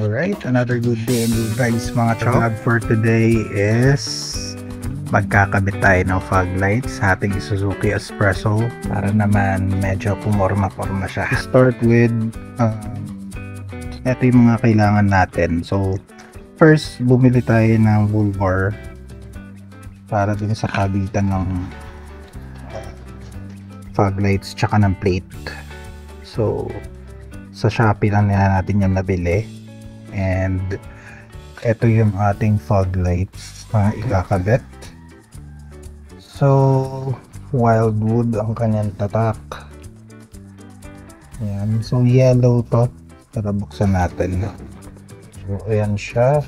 Alright, another good day and good vibes mga chog. For today is magkakabit tayo ng fog lights sa ating Suzuki Espresso para naman medyo pumorma-porma siya. To start with, ito yung mga kailangan natin. So, first, bumili tayo ng bull bar para dun sa kabitan ng fog lights tsaka ng plate. So, sa Shopee lang natin yung nabili. And ito yung ating fog lights na ikakabit. So wildwood ang kanyang tatak. Ayan. So yellow to. Tara buksan natin. So ayan siya.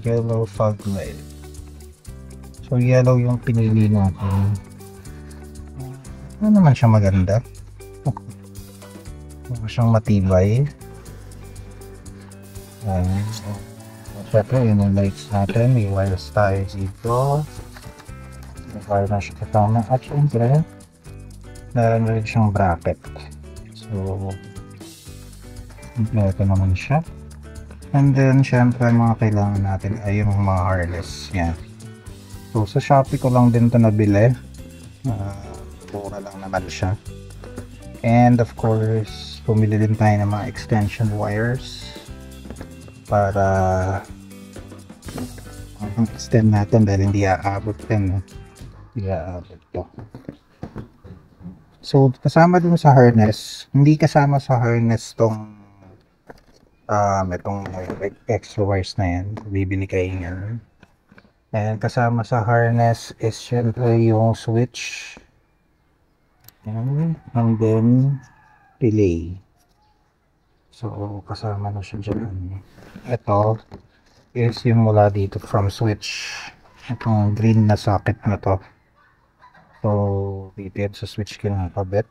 Yellow fog light. So yellow yung pinili natin. Ano naman siya maganda. Ano siyang matibay. Siyempre yun yung lights natin, may wires tayo dito, may wire na siya kasama at siyempre meron rin siyang bracket. So ito naman siya, and then siyempre mga kailangan natin ay yung mga harness. Yan. So sa Shopee ko lang din ito nabili, mura lang naman siya. And of course pumili din tayo ng mga extension wires para extend natin dahil hindi aabot yan, hindi aabot to. So kasama dun sa harness, hindi kasama sa harness tong itong extra wires na yan, bibili kayo yan. And kasama sa harness is syempre yung switch yan, and then relay. So kasama na siya dyan. Ito is yung mula dito from switch, itong green na socket na to. So dito yan sa switch kinakabit,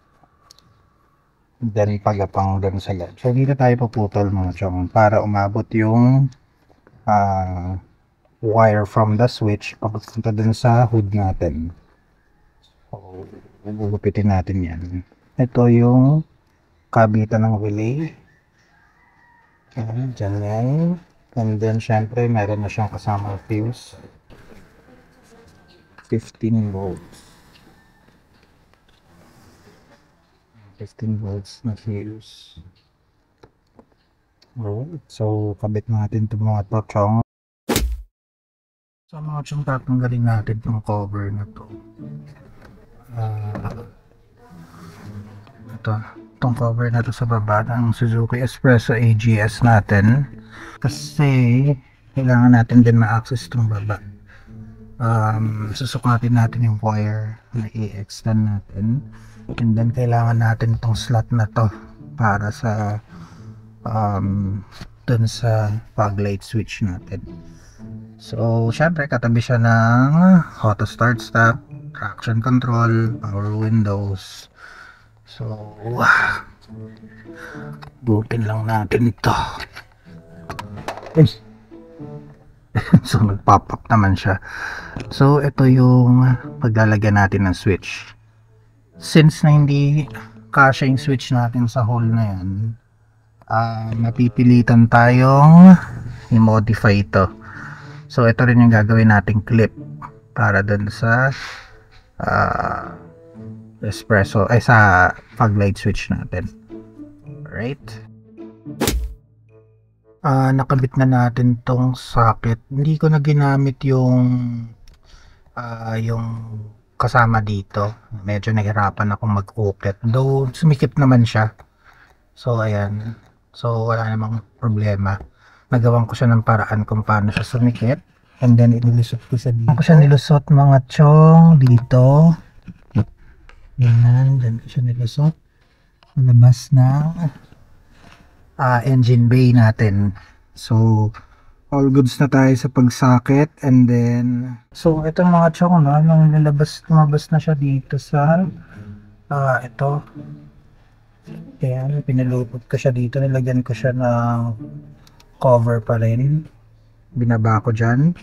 then pagapang dun sa led. So dito tayo paputol mga chong para umabot yung wire from the switch papunta dun sa hood natin. So gugupitin natin yan. Ito yung kabitan ng relay. Dyan yan. And then syempre meron na siyang kasama fuse, 15 volts 15 volts na fuse. Alright, so kabit natin itong mga tochong. So mga chong, tatanggalin natin itong cover na to. Itong cover na to sa baba ng Suzuki Espresso AGS natin, kasi kailangan natin din ma-access itong baba. Susukatin natin yung wire na i-extend natin, and then kailangan natin itong slot na to para sa dun sa fog light switch natin. So syempre katabi siya ng auto start stop, traction control, power windows. So butin lang natin ito. So nag-pop up naman siya. So ito yung paglalagyan natin ng switch. Since na hindi kasya yung switch natin sa hole na yan, mapipilitan tayong i-modify ito. So ito rin yung gagawin nating clip para dun sa espresso ay sa fog light switch natin. Alright, nakabit na natin tong socket. Hindi ko na ginamit yung kasama dito, medyo nahirapan akong mag-ukit, though sumikip naman siya. So ayan, so wala namang problema, nagawan ko siya ng paraan kung paano siya sumikip. And then inilusot ko siya dito. Ako siya nilusot mga chong dito. Yan, dyan ko siya nilusot. Malabas ng engine bay natin. So all goods na tayo sa pagsakit. And then so itong mga chong, no, nung lumabas na siya dito sa ito. Ayan, pinalupot ko siya dito. Nilagyan ko siya ng cover pa rin. Binaba ko dyan.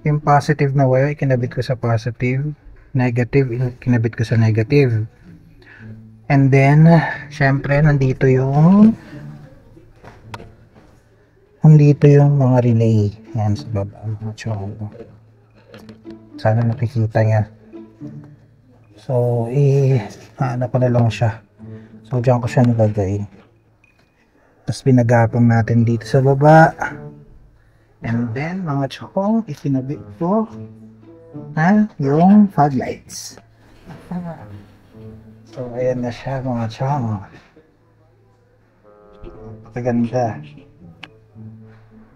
Yung positive na wire, ikinabit ko sa positive. Negative, ikinabit ko sa negative. And then syempre nandito yung Nandito yung mga relay. Yan sa baba. Mga chong. Sana nakikita niya. So, ano ko na lang siya. So, dyan ko siya nilagay. Tapos binagapang natin dito sa baba. And then, mga chong, isinabit ko yung fog lights. So, ayan na siya mga chong. Paganda.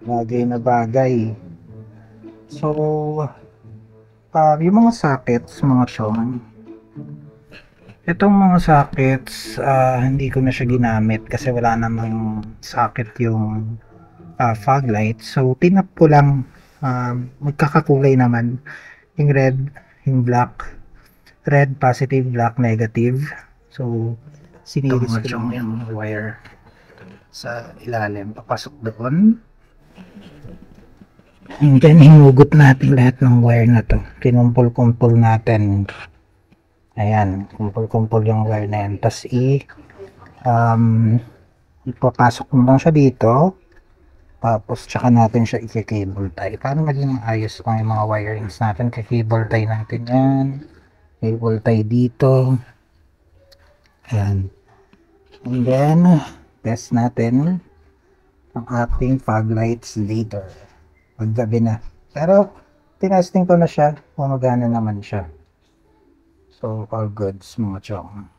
Bagay na bagay. So, yung mga sockets, mga chong. Itong mga sockets, hindi ko na siya ginamit kasi wala namang socket yung fog light. So, tinap ko lang, magkakakulay naman. Yung red, yung black. Red, positive, black, negative. So, siniris ko lang yung wire sa ilalim. Papasok doon. And then, hinugot natin lahat ng wire na to. Kinumpul-kumpul natin. Ayan, kumpul-kumpul yung wire na yan. Tapos, ipapasok mo lang siya dito. Tapos, tsaka natin siya i-cable tie. Para maging ayos kung yung mga wirings natin. Cable tie natin yan. Cable tie dito. Ayan. And then, test natin ang ating fog lights later. Paggabi na. Pero, tinasting ko na siya. Gumagana naman siya. So, all goods mga chong.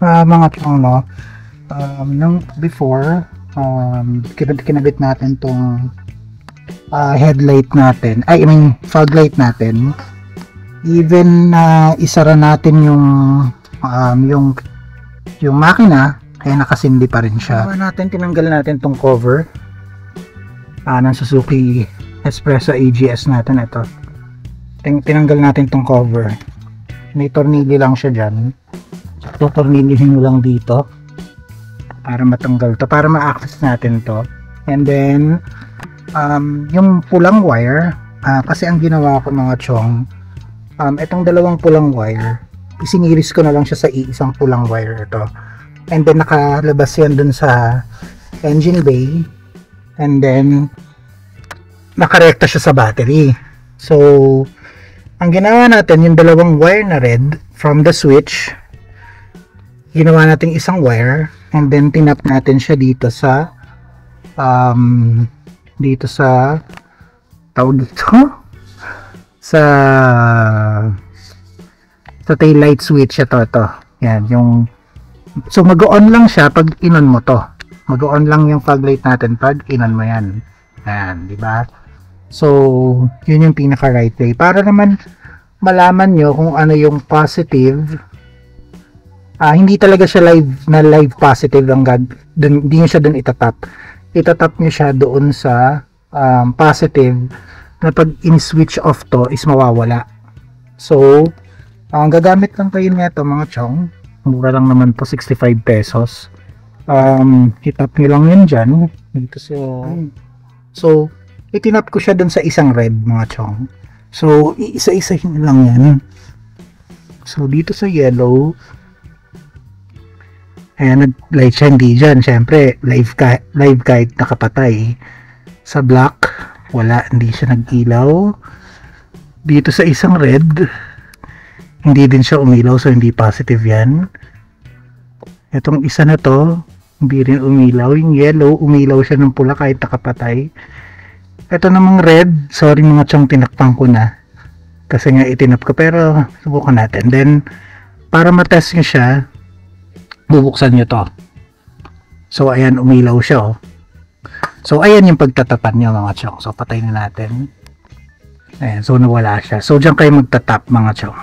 Mga chong, no? Nung before, kinabit natin tong headlight natin, I mean fog light natin. Even isara natin yung makina, kaya nakasindi pa rin siya. Tinanggal natin tong cover ng Suzuki Espresso AGS natin. Ito, tinanggal natin tong cover. May tornilyo lang siya dyan. So, tornilyohin mo lang dito para matanggal to, para ma-access natin to. And then yung pulang wire, kasi ang ginawa ko mga chong, itong dalawang pulang wire, isiniris ko na lang siya sa isang pulang wire ito. And then nakalabas yan dun sa engine bay. And then nakarekta siya sa battery. So, ang ginawa natin, yung dalawang wire na red from the switch, ginawa natin isang wire, and then tinap natin siya dito sa tawag dito sa tail light switch. Ito yan yung, so mag-on lang siya pag inon mo to. Mag-on lang yung fog light natin pag inon mo yan. Yan, di ba? So yun yung pinaka right way para naman malaman nyo kung ano yung positive. Hindi talaga siya live positive ang dun, hindi nyo siya dun itatap nyo siya doon sa positive na pag in-switch off to is mawawala. So, ang gagamit lang kayo nito mga chong, mura lang naman po, 65 pesos. Itap nyo lang yun dyan dito sa, so itinap ko siya doon sa isang red mga chong. So, isa-isahin lang yan. So, dito sa yellow, ayan, nag-light siya, hindi dyan. Siyempre, live kahit nakapatay. Sa black, wala, hindi siya nag-ilaw. Dito sa isang red, hindi din siya umilaw, so hindi positive yan. Itong isa na to, hindi rin umilaw. Yung yellow, umilaw siya ng pula kahit nakapatay. Ito namang red, sorry mga chong, tinakpan ko na. Kasi nga itinap ko, pero subukan natin. Then, para matest nyo siya, bubuksan nyo to. So, ayan, umilaw siya. So, ayan yung pagtatapan nyo mga chong. So, patay na natin. Ayan, so nawala siya. So, dyan kayo magtatap mga chong.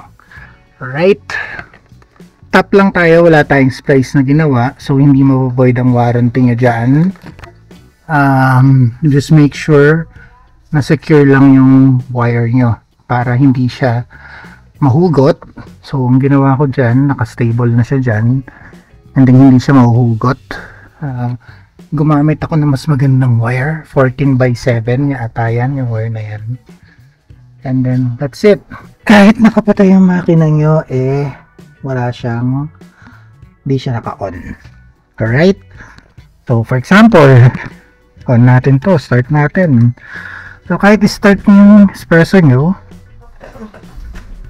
Alright. Tap lang tayo. Wala tayong splice na ginawa. So, hindi ma-void ang warranty nyo dyan. Just make sure na secure lang yung wire nyo para hindi siya mahugot. So, ang ginawa ko dyan, naka-stable na siya dyan. And then hindi siya mahuhugot. gumamit ako ng mas magandang wire. 14 by 7 yata yan, yung wire na yan. And then, that's it. Kahit nakapatay yung makina nyo, wala siyang, hindi siya naka-on. Alright? So, for example, on natin to, start natin. So, kahit i-start yung espresso nyo,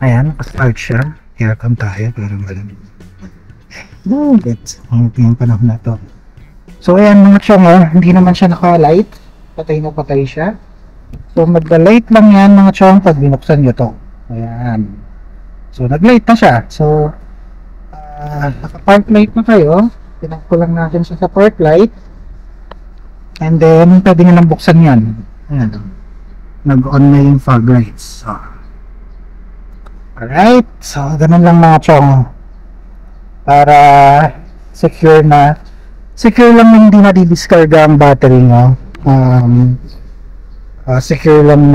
ayan, start siya. Hirapam tayo, pero malam. Yung panahon na to. So, ayan mga chong, hindi naman siya naka-light. Patay na patay siya. So, magda-light lang yan mga chong pag binuksan nyo to. Ayan. So, nag-light na siya. So, naka-park light na kayo. Tinag ko lang natin siya sa park light. And then, pwede nyo lang buksan yan. Ayan. Nag-on na yung fog lights. So, alright. So, ganun lang mga chong. Para secure lang hindi na-discarga ang battery nyo. Secure lang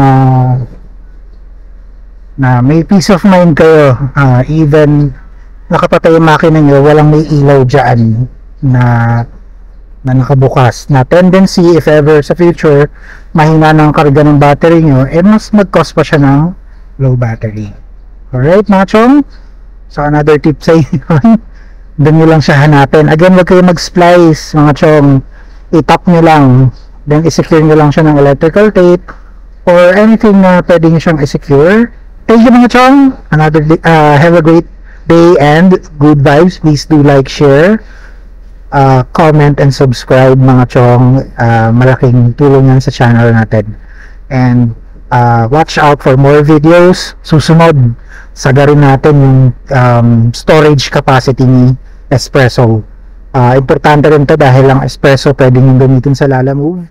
na may peace of mind kayo. Even nakapatay yung makina nyo, walang may ilaw dyan na nakabukas. Na tendency, if ever sa future mahina ng karga ng battery nyo, mas mag-cost pa siya ng low battery. Alright mga chong, so another tip sa inyo. Doon nyo lang siya hanapin. Again, wag kayo mag-splice mga chong. I-tap nyo lang, then i-secure nyo lang siya ng electrical tape or anything na pwede nyo siyang i-secure. Thank you mga chong. Another day, have a great day and good vibes. Please do like, share, comment and subscribe mga chong. Malaking tulong yan sa channel natin. And watch out for more videos. Susunod, sagarin natin yung storage capacity ni espresso. Importante rin to dahil ang espresso pwedeng yung gamitin sa Lalamove.